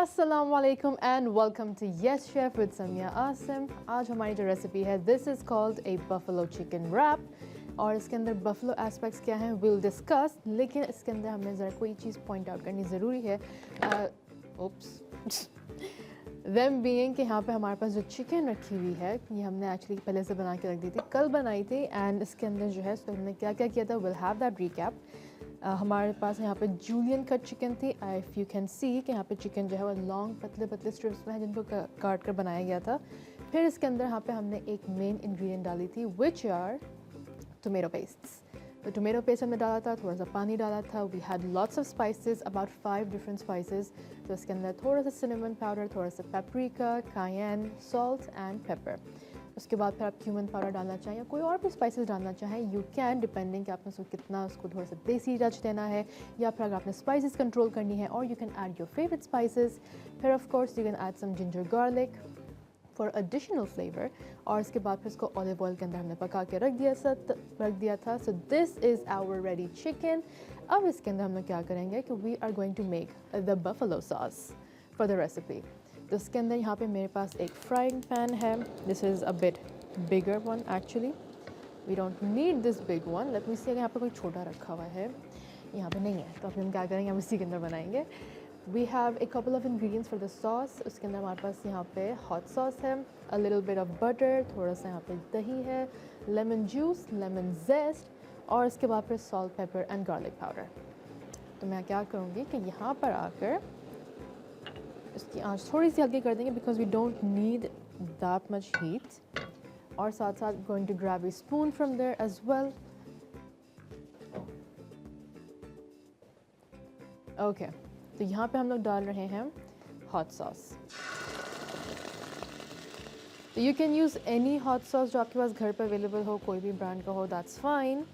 अस्सलाम वालेकुम and welcome to Yes Chef with Samia Asim. आज हमारी जो रेसिपी है this is called a buffalo chicken wrap और इसके अंदर बफलो एस्पेक्ट्स क्या हैं विल डिस्कस, लेकिन इसके अंदर हमें ज़रा कोई चीज़ पॉइंट आउट करनी ज़रूरी है। ओप्स देम बीइंग कि यहाँ पे हमारे पास जो चिकन रखी हुई है ये हमने एक्चुअली पहले से बना के रख दी थी, कल बनाई थी एंड इसके अंदर जो है हमने क्या क्या किया था विल हैव दैट रिकैप। हमारे पास यहाँ पे जूलियन कट चिकन थी। इफ़ यू कैन सी कि यहाँ पे चिकन जो है वो लॉन्ग पतले पतले स्ट्रिप्स में है जिनको काट कर बनाया गया था। फिर इसके अंदर यहाँ पे हमने एक मेन इंग्रेडिएंट डाली थी विच आर टोमेटो पेस्ट्स। तो टोमेटो पेस्ट हमने डाला था, थोड़ा सा पानी डाला था। We had lots of spices, about 5 different spices. तो इसके अंदर थोड़ा सा सिनेमन पाउडर, थोड़ा सा पेपरिका, कायन, सॉल्ट एंड पेपर। उसके बाद फिर आप क्यूमन पाउडर डालना चाहें या कोई और भी स्पाइसेस डालना चाहें यू कैन, डिपेंडिंग कि आपने उसको कितना उसको थोड़ा सा देसी टच देना है या फिर अगर आपने स्पाइसेस कंट्रोल करनी है और you can add your favourite spices. फिर of course you can add some ginger garlic for additional flavour और इसके बाद फिर इसको ऑलिव ऑयल के अंदर हमने पका के रख दिया था। So this is our ready chicken. अब इसके अंदर हम लोग क्या करेंगे कि we are going to make the buffalo sauce for the recipe. तो इसके अंदर यहाँ पे मेरे पास एक फ्राइंग पैन है। This is a bit bigger one actually, we don't need this big one. Let me see अगर यहाँ पे कोई छोटा रखा हुआ है, यहाँ पे नहीं है, तो अब हम क्या करेंगे, हम इसी के अंदर बनाएंगे। We have a couple of ingredients for the sauce. उसके अंदर हमारे पास यहाँ पे हॉट सॉस है, a little bit of butter, थोड़ा सा यहाँ पे दही है, लेमन जूस, लेमन जेस्ट और इसके बाद फिर salt, paper and garlic powder. तो मैं क्या करूँगी कि यहाँ पर आकर इसकी आंच थोड़ी सी हल्की कर देंगे because we don't need that much heat. और साथ साथ going to grab a spoon from there as well. Okay, तो यहाँ पे हम लोग डाल रहे हैं हॉट सॉस। तो you can use any hot sauce जो आपके पास घर पर अवेलेबल हो, कोई भी ब्रांड का हो, दैट्स फाइन।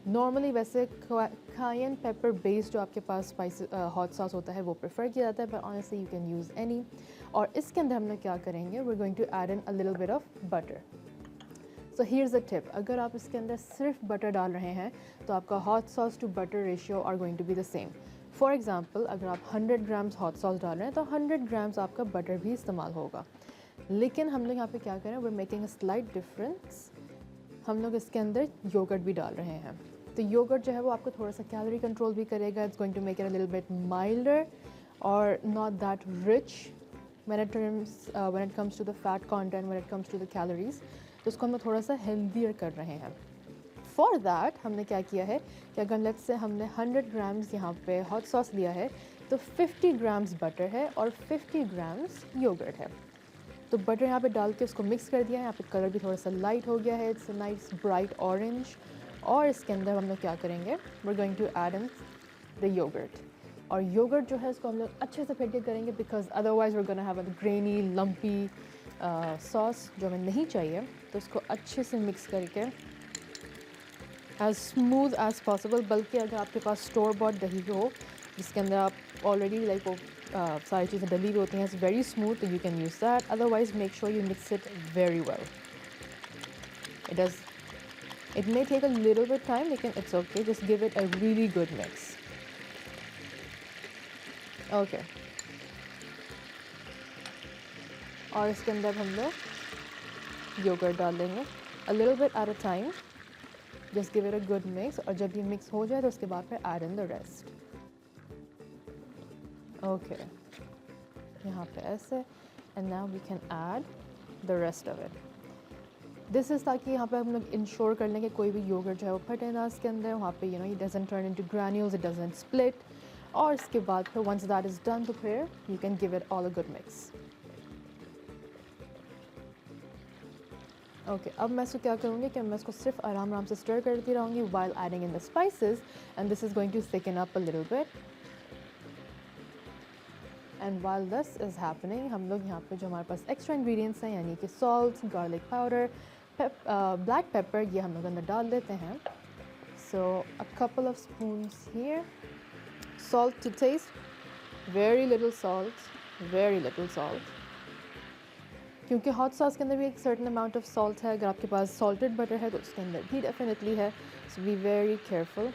नॉर्मली वैसे कायन पेपर बेस्ड जो आपके पास स्पाइस हॉट सॉस होता है वो प्रेफर किया जाता है, पर honestly you can use any. और इसके अंदर हम लोग क्या करेंगे, we are going to add in a little bit of butter. So here's a tip, अगर आप इसके अंदर सिर्फ बटर डाल रहे हैं तो आपका hot sauce to butter ratio are going to be the same. For example, अगर आप 100 ग्राम्स हॉट सॉस डाल रहे हैं तो 100 ग्राम्स आपका बटर भी इस्तेमाल होगा। लेकिन हम लोग यहाँ पे क्या करें, we are making a slight difference. हम लोग इसके अंदर योगर्ट भी डाल रहे हैं। तो योगर्ट जो है वो आपको थोड़ा सा कैलोरी कंट्रोल भी करेगा। It's going to make it a little bit milder और not that rich when it comes to the fat content, when it comes to the calories. तो उसको हम लोग थोड़ा सा हेल्दियर कर रहे हैं। फॉर दैट हमने क्या किया है कि अगर लेट्स से हमने 100 ग्राम्स यहाँ पे हॉट सॉस लिया है तो 50 ग्राम्स बटर है और 50 ग्राम्स योगर्ट है। तो बटर यहाँ पे डाल के उसको मिक्स कर दिया है। यहाँ पे कलर भी थोड़ा सा लाइट हो गया है, it's a nice bright orange. और इसके अंदर हम लोग क्या करेंगे, we are going to add in the yogurt. और योगर्ट जो है इसको हम लोग अच्छे से फेंट के करेंगे because otherwise we are gonna have a grainy lumpy sauce जो हमें नहीं चाहिए। तो उसको अच्छे से मिक्स करके एज स्मूथ एज पॉसिबल, बल्कि अगर आपके पास स्टोर बॉट दही हो जिसके अंदर आप ऑलरेडी लाइक वो सारी चीज़ें डली हुई होती हैं, इट्स वेरी स्मूथ, तो you can use that. Otherwise make sure you mix it very well. It may take a little bit time, लेकिन it's okay, just give it a really good mix. Okay. और इसके अंदर हम लोग yogurt डाल देंगे a little bit at a time. Just give it a good mix और जब ये मिक्स हो जाए तो उसके बाद फिर add in the rest. Okay. यहाँ पे ऐसे and now we can add the rest of it. This is ताकि यहाँ पे हम लोग इंश्योर कर लें कि कोई भी योगर्ट जो है वो फटे ना इसके अंदर, वहाँ पे it doesn't turn into granules, it doesn't split. और इसके बाद फिर वंस दैट इज़ डन तो फिर you can give it all a good mix. Okay, अब मैं इसको क्या करूँगी कि मैं इसको सिर्फ आराम आराम से स्टर करती रहूँगी while adding in the spices and this is going to thicken up a little bit. And while this is happening हम लोग यहाँ पे जो हमारे पास एक्स्ट्रा इंग्रेडिएंट्स हैं यानी कि salt, garlic powder, black pepper, ये हम लोग अंदर डाल देते हैं। So a couple of spoons here, salt to taste, very little salt, क्योंकि हॉट सॉस के अंदर भी एक सर्टेन अमाउंट ऑफ सॉल्ट है। अगर आपके पास सॉल्टेड बटर है तो उसके अंदर भी डेफिनेटली है, so be very careful.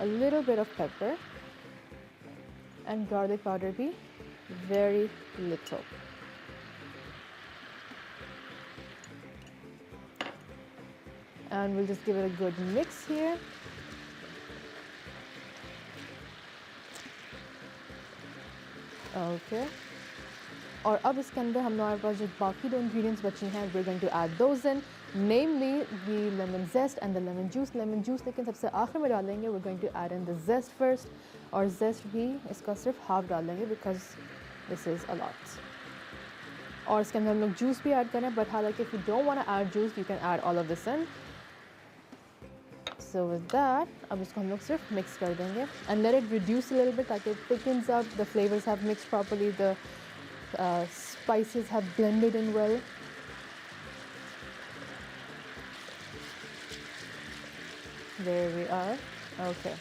A little bit of pepper and garlic powder भी very little. And we'll just give it a good mix here. Okay. और अब इसके अंदर हमारे पास जो बाकी दो इंग्रेडिएंट्स बची हैं, we're going to add those in, namely the lemon zest and the lemon juice. Lemon juice लेकिन सबसे आखिर में डालेंगे. We're going to add in the zest first, और zest भी इसका सिर्फ हाफ डालेंगे because this is a lot. और इसके अंदर हम लोग जूस भी ऐड करें, but हालांकि if you don't want to add juice, you can add all of this in. So with that, अब इसको हम लोग सिर्फ मिक्स कर देंगे and let it reduce a little bit ताकि it thickens up, the flavors have mixed properly, the spices have blended in well. There we are. Okay.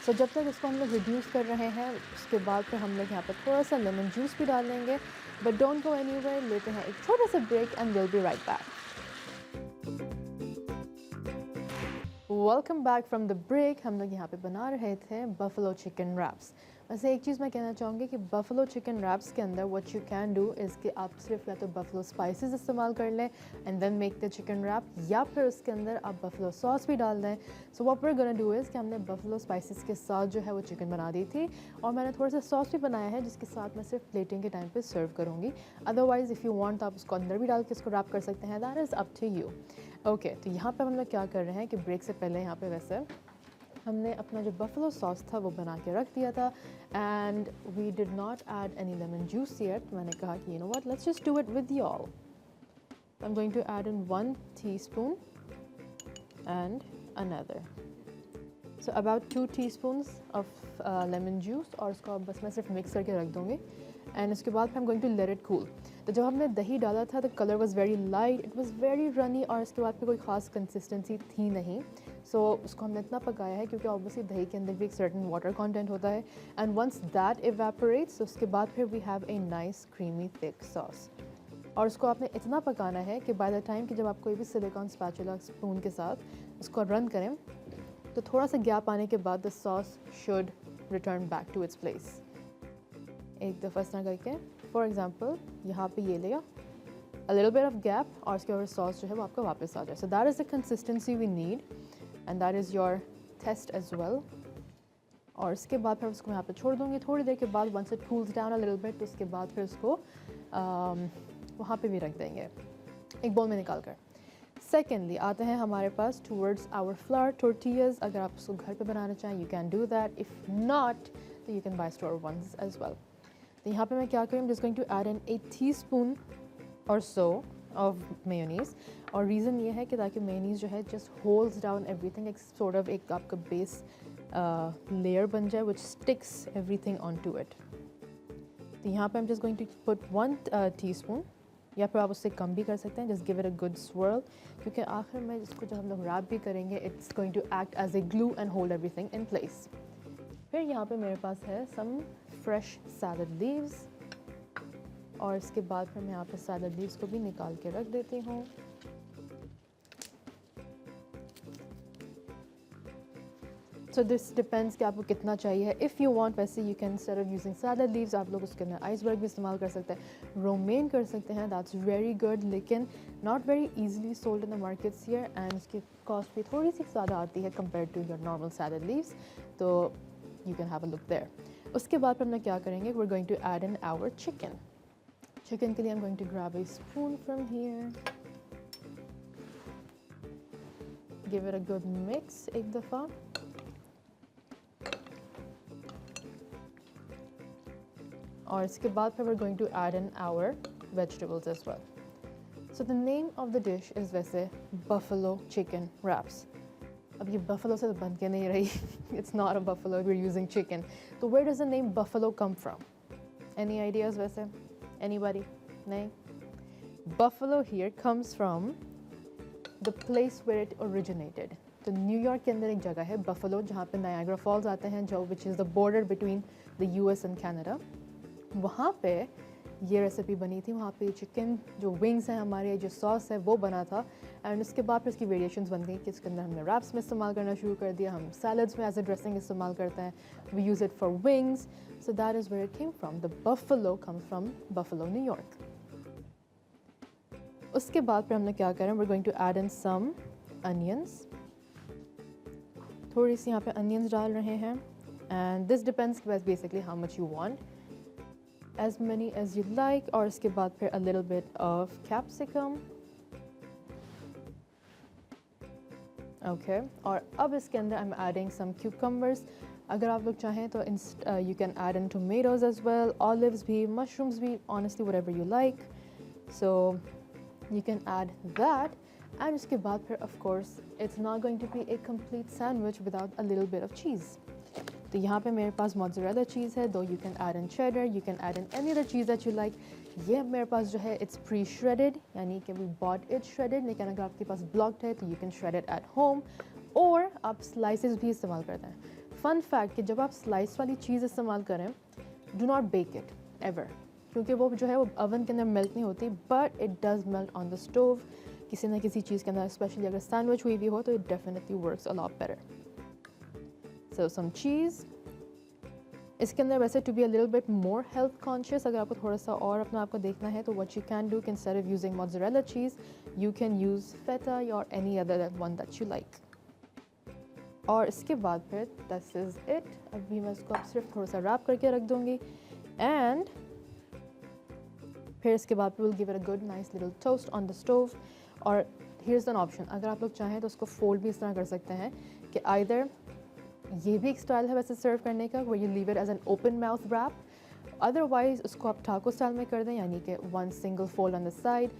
So जब तक इसको हम लोग reduce कर रहे हैं, उसके बाद फिर हम लोग यहाँ पर थोड़ा सा lemon juice भी डाल देंगे. But don't go anywhere. लेते हैं एक छोटा सा break and we'll be right back. Welcome back from the break. हम लोग यहाँ पे बना रहे थे buffalo chicken wraps. वैसे एक चीज़ मैं कहना चाहूँगी कि buffalo chicken wraps के अंदर what you can do is कि आप सिर्फ या तो buffalo spices इस्तेमाल कर लें and then make the chicken wrap, या फिर उसके अंदर आप buffalo sauce भी डाल दें. So what we're gonna do is कि हमने buffalo spices के साथ जो है वो chicken बना दी थी और मैंने थोड़ा सा sauce भी बनाया है जिसके साथ मैं सिर्फ plating के टाइम पे serve करूँगी. Otherwise if you want आप उसको अंदर भी डाल के इसको wrap कर सकते हैं. That is up to you. Okay, तो यहाँ पे हम लोग क्या कर रहे हैं कि break से पहले यहाँ पे वैसे हमने अपना जो buffalo sauce था वो बना के रख दिया था and we did not add any lemon juice yet. मैंने कहा कि you know what, let's just do it with y'all. I'm going to add in 1 teaspoon and another. So about 2 teaspoons of lemon juice और उसको बस मैं सिर्फ mix करके रख दूँगी and उसके बाद I'm going to let it cool. तो जब हमने दही डाला था the color was very light, it was very runny और इसके बाद पे कोई ख़ास consistency थी नहीं. So उसको हमने इतना पकाया है क्योंकि obviously दही के अंदर भी एक certain water content होता है and once that evaporates तो उसके बाद फिर we have a nice creamy thick sauce. और उसको आपने इतना पकाना है कि by the time कि जब आप कोई भी silicone spatula spoon के साथ उसको रन करें तो थोड़ा सा गैप आने के बाद the sauce should return back to its place. एक दफ़ा इस तरह करके for example यहाँ पे ये लेगा a little bit of gap और उसके बाद sauce जो है वो आपका वापस आ जाए. So that is the consistency we need and that is your test as well. और इसके बाद फिर उसको मैं यहाँ पे छोड़ दूँगी थोड़ी देर के बाद once it cools down a little bit तो उसके बाद फिर उसको वहाँ पे भी रख देंगे एक बोल में निकाल कर. Secondly आते हैं हमारे पास towards our flour tortillas. अगर आप उसको घर पे बनाना चाहें you can do that. If not तो you can buy store ones as well. तो यहाँ पे मैं क्या करूँ, I'm just going to add in a teaspoon or so of mayonnaise. और reason ये है कि ताकि mayonnaise जो है just holds down everything, एक sort of एक आपका base layer बन जाए which sticks everything onto it. तो यहाँ पे I'm just going to put 1 teaspoon या फिर आप उससे कम भी कर सकते हैं. Just give it a good swirl क्योंकि आखिर में इसको जब हम लोग wrap भी करेंगे it's going to act as a glue and hold everything in place. फिर यहाँ पे मेरे पास है some fresh salad leaves और इसके बाद फिर मैं यहाँ पे salad leaves को भी निकाल के रख देती हूँ. So this depends कि आपको कितना चाहिए. If you want वैसे you can instead of using salad leaves आप लोग उसके अंदर iceberg भी इस्तेमाल कर सकते हैं, romaine कर सकते हैं, that's very good लेकिन not very easily sold in the markets here and इसकी cost भी थोड़ी सी ज़्यादा आती है compared to your normal salad leaves. तो you can have a look there. उसके बाद फिर हम क्या करेंगे, we're going to add in our chicken. Chicken के लिए I'm going to grab a spoon from here. Give it a good mix एक दफ़ा. और इसके बाद फिर we're going to add in our vegetables as well. So the name of the dish is वैसे buffalo chicken wraps. अब ये buffalo से तो बन के नहीं रही. It's not a buffalo, we're using chicken. So where does the name buffalo come from? Any ideas वैसे? Anybody? नहीं? Buffalo here comes from the place where it originated. तो न्यूयॉर्क के अंदर एक जगह है Buffalo जहाँ पे Niagara Falls आते हैं जो which is the border between the US and Canada. वहाँ पे ये रेसिपी बनी थी। वहाँ पे चिकन जो विंग्स हैं हमारे, जो सॉस है वो बना था। एंड उसके बाद फिर इसकी वेरिएशंस बन गई कि इसके अंदर हमने रैप्स में इस्तेमाल करना शुरू कर दिया, हम सैलड्स में एज अ ड्रेसिंग इस्तेमाल करते हैं, we use it for wings. So that is where it came from. The buffalo comes from Buffalo, New York. उसके बाद फिर हमने क्या करें, we are going to add in some onions. थोड़ी सी यहाँ पे अनियंस डाल रहे हैं, and this depends basically how much you want, as many as you like। और इसके बाद फिर a little bit of capsicum, okay। और अब इसके अंदर I'm adding some cucumbers। अगर आप लोग चाहें तो you can add in tomatoes as well, olives भी, mushrooms भी, honestly whatever you like, so you can add that। and उसके बाद फिर of course it's not going to be a complete sandwich without a little bit of cheese। तो यहाँ पे मेरे पास mozzarella cheese है, दो you can add in cheddar, you can add in any other cheese that you like. ये मेरे पास जो है इट्स प्री श्रेडेड, यानी कि वी बॉट इट श्रेडेड, लेकिन अगर आपके पास ब्लॉक्ड है तो you can shred it at home, और आप स्लाइसेस भी इस्तेमाल करते हैं। फ़न फैक्ट कि जब आप स्लाइस वाली चीज़ इस्तेमाल करें, do not bake it ever, क्योंकि वो जो है वो ओवन के अंदर मेल्ट नहीं होती, but it does melt on the stove किसी ना किसी चीज़ के अंदर, स्पेशली अगर सैंडविच हुई भी हो तो it definitely works a lot better. So some cheese। इसके अंदर वैसे to be a little bit more health conscious, अगर आपको थोड़ा सा और अपने आप को देखना है तो what you can do, instead of using mozzarella cheese you can use feta और any other one that you like. और इसके बाद फिर दिस इज़ इट। अभी मैं इसको अब सिर्फ थोड़ा सा रैप करके रख दूँगी, एंड फिर इसके बाद will give it a good nice little toast on the stove. और हियर्स एन ऑप्शन, अगर आप लोग चाहें तो उसको फोल्ड भी इस तरह कर सकते हैं कि आइदर ये भी एक स्टाइल है वैसे सर्व करने का, वो you leave it as an open mouth wrap, otherwise उसको आप टाको स्टाइल में कर दें, यानी कि one single fold on the side,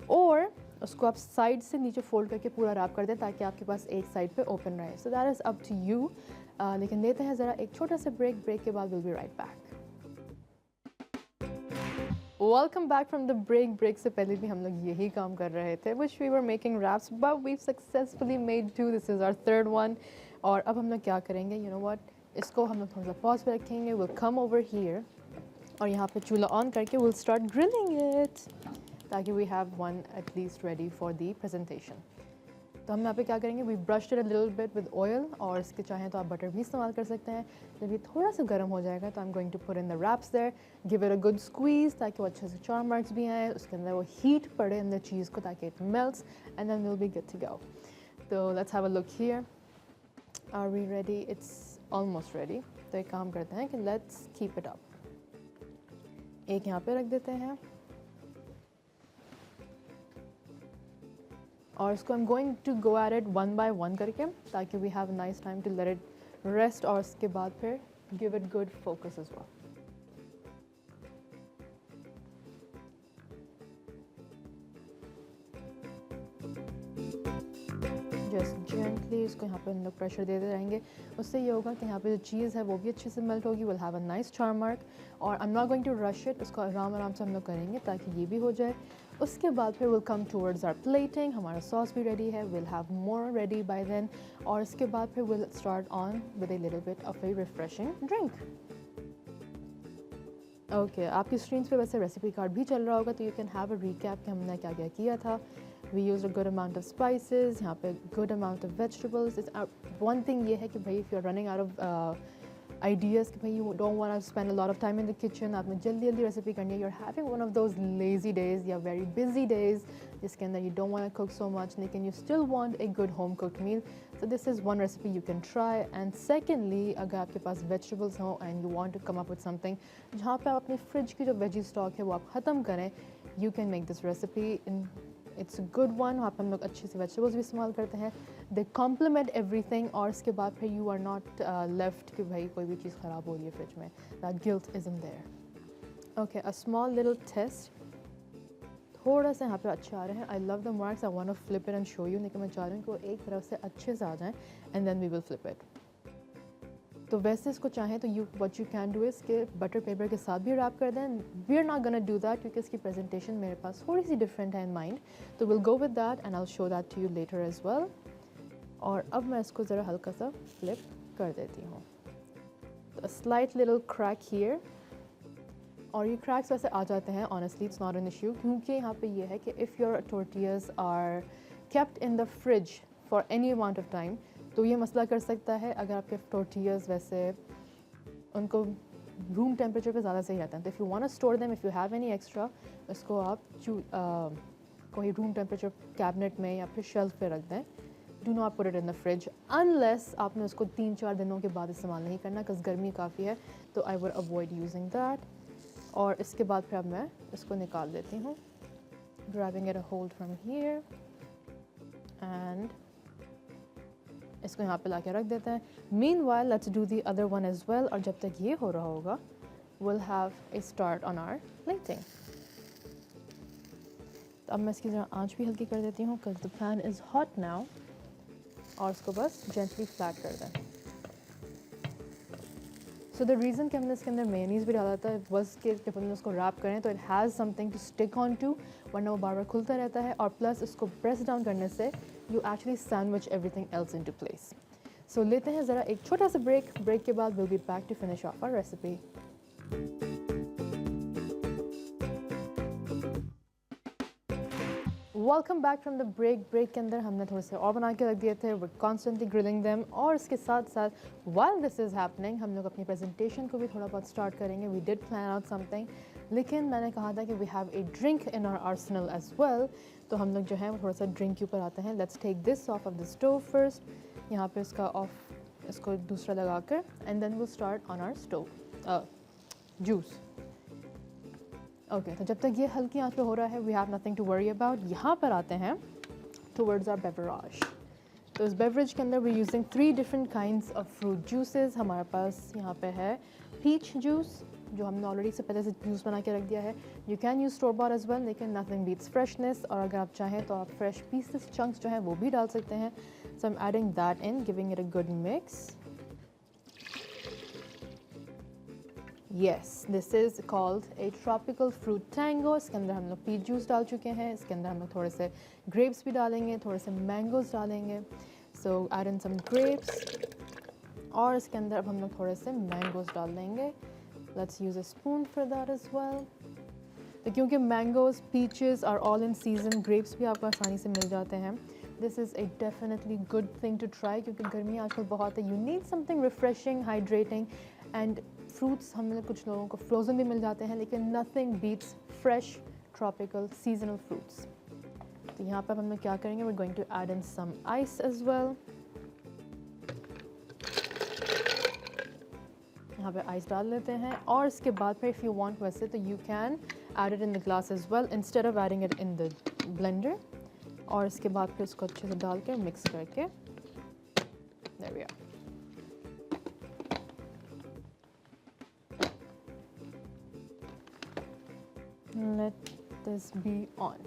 और उसको आप साइड से नीचे फोल्ड करके पूरा रैप कर दें ताकि आपके पास एक साइड पे ओपन रहे। So that is up to you. लेकिन लेते हैं ज़रा एक छोटा सा ब्रेक के बाद will be right back. Welcome back from the break से पहले भी हम लोग यही काम कर रहे थे, which we were making wraps, but we successfully made 2, this is our third one. और अब हम लोग क्या करेंगे, यू नो व्हाट, इसको हम लोग थोड़ा सा पॉज पे रखेंगे, विल कम ओवर हियर और यहाँ पे चूल्हा ऑन करके विल स्टार्ट ग्रिलिंग इट, ताकि we have one at least ready for the presentation. तो हम यहाँ पे क्या करेंगे, we brushed it a little bit with oil, और इसके चाहें तो आप बटर भी इस्तेमाल कर सकते हैं। जब ये थोड़ा सा गर्म हो जाएगा तो I am going to put in the wraps there, give it a good squeeze ताकि वो अच्छे से चार मार्क्स भी आए, उसके अंदर वो हीट पड़े अंदर चीज़ को ताकि it melts, and then will be good to go. तो let's have a look here, are we ready? It's almost ready. तो एक काम करते हैं कि लेट्स कीप इट अप, एक यहाँ पे रख देते हैं, और इसको I am going to go at it one by one करके, ताकि we have nice time to let it rest, और उसके बाद फिर give it good focus as well. Just gently इसको यहाँ पे हम लोग प्रेशर देते रहेंगे, उससे ये होगा कि यहाँ पे जो चीज़ है वो भी अच्छे से मेल्ट होगी, will have a nice char mark. और I am not going to rush it, उसको आराम आराम से हम लोग करेंगे ताकि ये भी हो जाए। उसके बाद फिर will come towards our plating, हमारा सॉस भी रेडी है, will have more ready by then, और इसके बाद फिर will start on with a little bit of a refreshing drink. Okay, आपकी स्क्रीन पे वैसे रेसिपी कार्ड भी चल रहा होगा, तो you can have a recap कि हमने क्या क्या किया था। We use a good amount of spices, यहाँ पे good amount of vegetables. One thing ये है कि भाई if you are running out of ideas कि भाई you don't want to spend a lot of time in the kitchen, आपने जल्दी जल्दी रेसिपी करनी है, you are having one of those lazy days या वेरी बिजी डेज जिसके अंदर you don't want to cook so much, लेकिन you still want a good home cooked meal, so this is one recipe you can try. And secondly, अगर आपके पास vegetables हों and you want to come up with something, जहाँ पे आप अपनी fridge की जो वेजी स्टॉक है वो आप ख़त्म करें, you can make this recipe in, it's a good one. वहाँ पर हम लोग अच्छे से वेजिटेबल्स भी इस्तेमाल करते हैं, दे कॉम्प्लीमेंट एवरीथिंग, और इसके बाद फिर यू आर नॉट लेफ्ट कि भाई कोई भी चीज़ ख़राब हो रही है फ्रिज में, that guilt is in there. Okay, a small little taste, थोड़ा सा यहाँ पे अच्छे आ रहे हैं, I love the marks, I want to flip it and show you, लेकिन मैं चाह रही हूँ कि वो एक तरफ से अच्छे से आ जाएँ, and then we will flip it. तो वैसे इसको चाहें तो you what you can do is के बटर पेपर के साथ भी रैप कर दें, we are not gonna do that क्योंकि इसकी प्रेजेंटेशन मेरे पास थोड़ी सी डिफरेंट है इन माइंड, तो will go with that and I will show that to you later as well. और अब मैं इसको ज़रा हल्का सा फ्लिप कर देती हूँ, स्लाइट लिटिल क्रैक हियर, और ये क्रैक्स वैसे आ जाते हैं, honestly it's not an issue, क्योंकि यहाँ पे ये है कि if your tortillas are kept in the fridge for any amount of time, तो ये मसला कर सकता है। अगर आपके टोर्टियाज वैसे उनको रूम टेम्परेचर पे ज़्यादा सही रहता है, तो if you want to store them, if you have any extra, इसको आप कोई रूम टेम्परेचर कैबिनेट में या फिर शेल्फ पे रख दें। Do not put it in the fridge unless आपने उसको 3-4 दिनों के बाद इस्तेमाल नहीं करना, बिकॉज गर्मी काफ़ी है, तो I would avoid using that. और इसके बाद फिर अब मैं इसको निकाल देती हूँ, grabbing it a hold from here and इसको यहाँ पे लाके रख देते हैं। Meanwhile let's do the other one as well, और जब तक ये हो रहा होगा will have a start on our plating. तो अब मैं इसकी ज़रा आँच भी हल्की कर देती हूँ, because the pan is hot now, और इसको बस जेंटली फ्लैट कर दें। सो द रीज़न कि हमने इसके अंदर मेयोनीज़ भी डाला था बस कि जब हमने उसको रैप करें तो it has something to stick on to, वरना वो बार बार खुलता रहता है, और प्लस इसको प्रेस डाउन करने से you actually sandwich everything else into place. So लेते हैं ज़रा एक छोटा सा ब्रेक के बाद will be back to finish off our recipe. Welcome back from the break के अंदर हमने थोड़े से और बना के रख दिए थे, वी कॉन्स्टेंटली ग्रिलिंग देम, और इसके साथ साथ व्हाइल दिस इज़ हैपनिंग हम लोग अपनी प्रेजेंटेशन को भी थोड़ा बहुत स्टार्ट करेंगे। We did plan out something, लेकिन मैंने कहा था कि we have a drink in our arsenal as well, तो हम लोग जो है वो थोड़ा सा ड्रिंक के ऊपर आते हैं। Let's take this off the stove first, यहाँ पे इसका ऑफ, इसको दूसरा लगा कर, and then will start on our stove juice. Okay, तो जब तक ये हल्की आंच पे हो रहा है we have nothing to worry about. यहाँ पर आते हैं टुवर्ड्स आवर बेवरेज। तो इस बेवरेज के अंदर we using 3 different kinds of fruit juices. हमारे पास यहाँ पे है पीच जूस, जो हमने ऑलरेडी से पहले से जूस बना के रख दिया है। You can use store bought as well, लेकिन नथिंग बीट्स फ्रेशनेस, और अगर आप चाहें तो आप फ्रेश पीसेस चंक्स जो हैं वो भी डाल सकते हैं। So I am adding that in, giving it a good mix. Yes, this is called a tropical fruit tango। इसके अंदर हम लोग पीच जूस डाल चुके हैं, इसके अंदर हम लोग थोड़े से ग्रेप्स भी डालेंगे, थोड़े से मैंगोज डालेंगे। सो ऐड इन सम ग्रेप्स, और इसके अंदर अब हम लोग थोड़े से मैंगोज डाल देंगे। Let's use a spoon for that as well. तो क्योंकि mangoes, peaches are all in season, grapes भी आपको आसानी से मिल जाते हैं, this is a definitely good thing to try, क्योंकि गर्मी आजकल बहुत है। You need something refreshing, hydrating, and fruits हमें कुछ लोगों को फ्रोज़न भी मिल जाते हैं, लेकिन nothing beats fresh tropical seasonal fruits. तो यहाँ पर हम लोग क्या करेंगे, we are going to add in some ice as well. यहाँ पे आइस डाल लेते हैं, और इसके बाद फिर इफ़ यू वांट वैसे तो you can add it in the glass as well instead of adding it in the blender. और इसके बाद फिर इसको अच्छे से डाल के मिक्स करके there we are. Let this be on.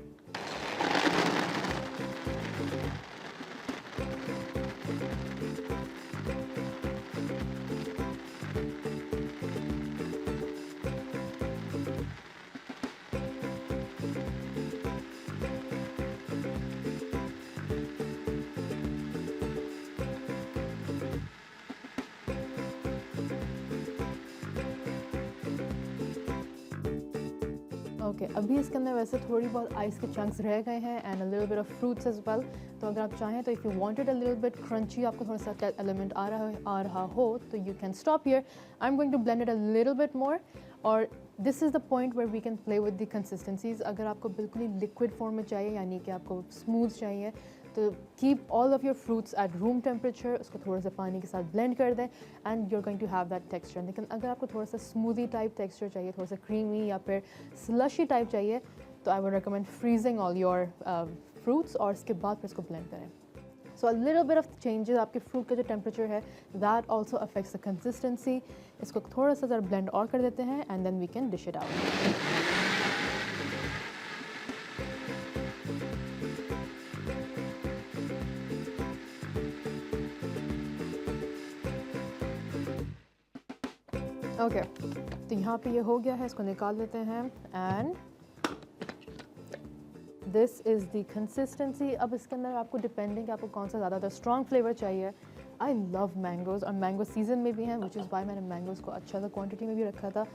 Okay, अभी इसके अंदर वैसे थोड़ी बहुत आइस के चंक्स रह गए हैं, and a little bit of fruits as well. तो अगर आप चाहें तो if you wanted a little bit crunchy, आपको थोड़ा सा एलिमेंट आ रहा हो, तो you can stop here. I am going to blend it a little bit more, और this is the point where we can play with the consistencies. अगर आपको बिल्कुल ही लिक्विड फॉर्म में चाहिए, यानी कि आपको स्मूथ चाहिए, तो keep all of your fruits at room temperature, उसको थोड़ा सा पानी के साथ ब्लेंड कर दें, and you are going to have that texture. लेकिन अगर आपको थोड़ा सा स्मूदी टाइप टेक्सचर चाहिए, थोड़ा सा क्रीमी या फिर स्लशी टाइप चाहिए, तो I would recommend freezing all your fruits, और इसके बाद फिर इसको ब्लेंड करें। So a little bit of changes, आपके फ्रूट का जो टेम्परेचर है that also affects the consistency. इसको थोड़ा सा ज़रा ब्लेंड और कर देते हैं, and then we can dish it out. Okay, तो यहाँ पे ये हो गया है, इसको निकाल लेते हैं, and this is the consistency. अब इसके अंदर आपको डिपेंडिंग आपको कौन सा ज़्यादा स्ट्रॉन्ग फ्लेवर चाहिए। आई लव मैंगोज़, और मैंगो सीजन में भी हैं, विच इज़ वाई मैंने मैंगोज़ को अच्छा सा क्वांटिटी में भी रखा था।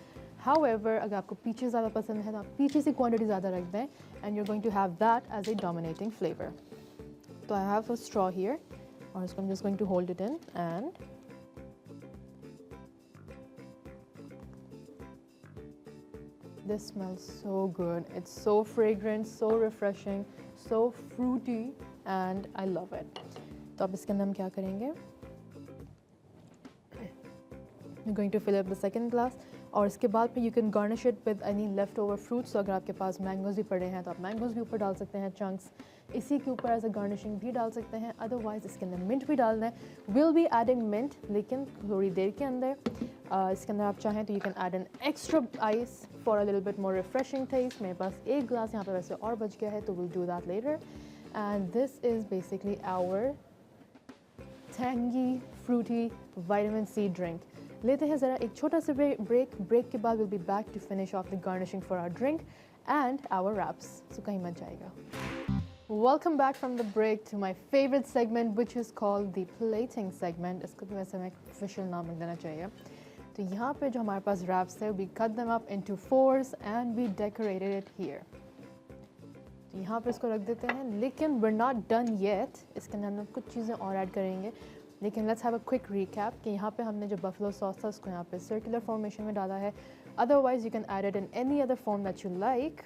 However, अगर आपको पीचेस ज़्यादा पसंद है तो आप पीचेस की क्वांटिटी ज़्यादा रख दें and you are going to have that as a dominating flavour. तो I have a straw here और इसको I'm just going to hold it in and this smells so good. It's so fragrant, so refreshing, so fruity and I love it. तो अब इसके अंदर हम क्या करेंगे? We're going to fill up the second glass और इसके बाद फिर you can garnish it with any leftover fruits. तो अगर आपके पास मैंगोज भी पड़े हैं तो आप मैंगोज भी ऊपर डाल सकते हैं चंक्स. इसी के ऊपर एज अ गार्निशिंग भी डाल सकते हैं. अदरवाइज इसके अंदर मिंट भी डालना है. विल बी एडिंग मिंट लेकिन थोड़ी देर के अंदर. इसके अंदर आप चाहें तो you can add an extra ice for a little bit more refreshing taste. मेरे पास एक ग्लास यहाँ पे वैसे और बच गया है तो will do that later. And this is basically our tangy, fruity vitamin C drink. लेते हैं ज़रा एक छोटा सा ब्रेक के बाद we'll be back to finish off the garnishing for our drink and our wraps. So कहीं मत जाएगा. Welcome back from the break to my favorite segment which is called the plating segment. इसको तो वैसे मैं official नाम रख देना चाहिए. तो यहाँ पे जो हमारे पास wraps है we cut them up into fours and we decorated it here. तो यहाँ पे इसको रख देते हैं लेकिन we're not done yet. इसके अंदर हम लोग कुछ चीज़ें और ऐड करेंगे लेकिन let's have a quick recap कि यहाँ पे हमने जो buffalo sauce था उसको यहाँ पे circular formation में डाला है. Otherwise you can add it in any other form that you like.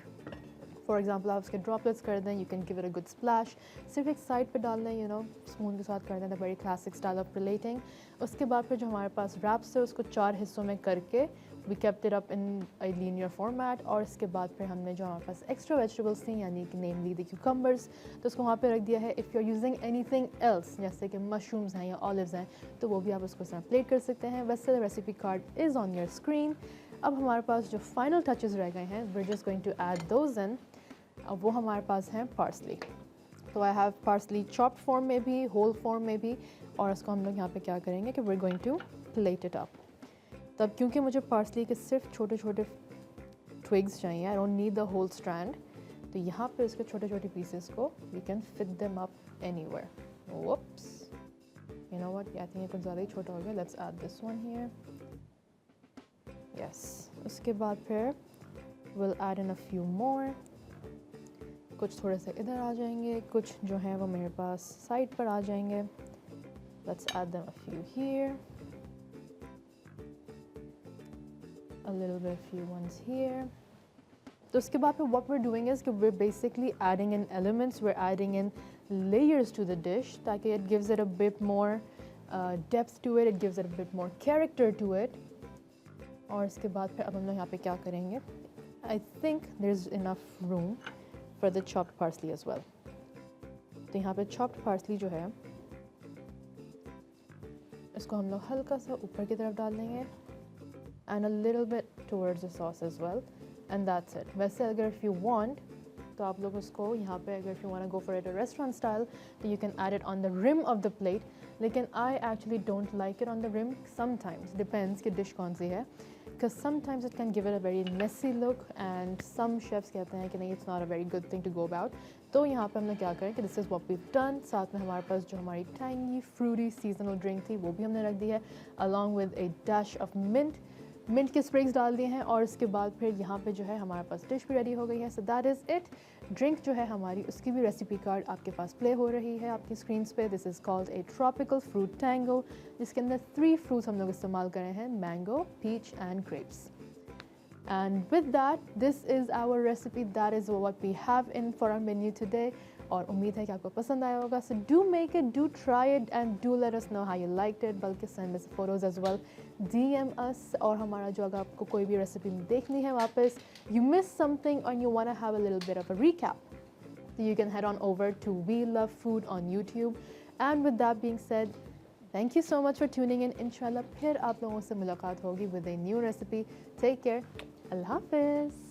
For example आप उसके droplets कर दें, you can give it a good splash. सिर्फ एक side पे डाल दें, you know, spoon के साथ कर दें, the very classic style of plating. उसके बाद फिर जो हमारे पास wraps है उसको 4 हिस्सों में करके we kept it up in a linear format. और इसके बाद फिर हमने जो हमारे पास extra vegetables थी यानी कि namely the cucumbers तो उसको वहाँ पे रख दिया है. If you're using anything else जैसे कि mushrooms हैं या olives हैं तो वो भी आप उसको इस तरह प्लेट कर सकते हैं. वैसे recipe card is on your screen. अब हमारे पास जो final touches रह गए हैं we're just going to add those in. अब वो हमारे पास हैं parsley. तो I have parsley chopped form में भी, whole form में भी और इसको हम लोग यहाँ पे क्या करेंगे कि we're going to plate it up. तब क्योंकि मुझे पार्सली के सिर्फ छोटे छोटे twigs चाहिए, I don't need the whole strand. तो यहाँ पे इसके छोटे छोटे pieces को we can fit them up anywhere. Whoops. You know what? I think ये कुछ ज़्यादा ही छोटा हो गया. Let's add this one here. Yes. उसके बाद फिर we'll add in a few more. कुछ थोड़े से इधर आ जाएंगे, कुछ जो हैं वो मेरे पास साइड पर आ जाएंगे. Let's add them a few here. A little bit few ones here. तो उसके बाद फिर what we're doing is कि we're basically adding in elements, we're adding in layers to the dish ताकि it gives it a bit more depth to it, it gives it a bit more character to it. और इसके बाद फिर अब हम लोग यहाँ पे क्या करेंगे? I think there's enough room for the chopped parsley as well. तो यहाँ पे chopped parsley जो है इसको हम लोग हल्का सा ऊपर की तरफ डाल देंगे and a little bit towards the sauce as well and that's it. वैसे अगर if you want तो आप लोग उसको यहाँ पे अगर if you want to go for it a restaurant style तो you can add it on the rim of the plate. लेकिन I actually don't like it on the rim. Sometimes depends कि dish कौन सी है because sometimes it can give it a very messy look and some chefs कहते हैं कि नहीं it's not a very good thing to go about. तो यहाँ पे हमने क्या करें कि this is what we've done. साथ में हमारे पास जो हमारी tangy fruity seasonal drink थी वो भी हमने रख दी है along with a dash of mint. Mint के स्प्रिग्स डाल दिए हैं और इसके बाद फिर यहाँ पे जो है हमारे पास डिश भी रेडी हो गई है. सो दैट इज़ इट. ड्रिंक जो है हमारी उसकी भी रेसिपी कार्ड आपके पास प्ले हो रही है आपकी स्क्रीन्स पे. This is called A tropical fruit tango जिसके अंदर 3 फ्रूट्स हम लोग इस्तेमाल कर रहे हैं, mango, peach and grapes. And with that, this is our recipe. That is what we have in for our menu today. और उम्मीद है कि आपको पसंद आया होगा. So do make it, do try it and do let us know how you liked it. बल्कि send us photos as well. DM us और हमारा जो अगर आपको कोई भी रेसिपी देखनी है वापस, you missed something and you want to have a little bit of a recap, so you can head on over to We Love Food on YouTube. And with that being said, thank you so much for tuning in. Inshallah फिर आप लोगों से मुलाकात होगी with a new recipe. Take care. Allah Hafiz.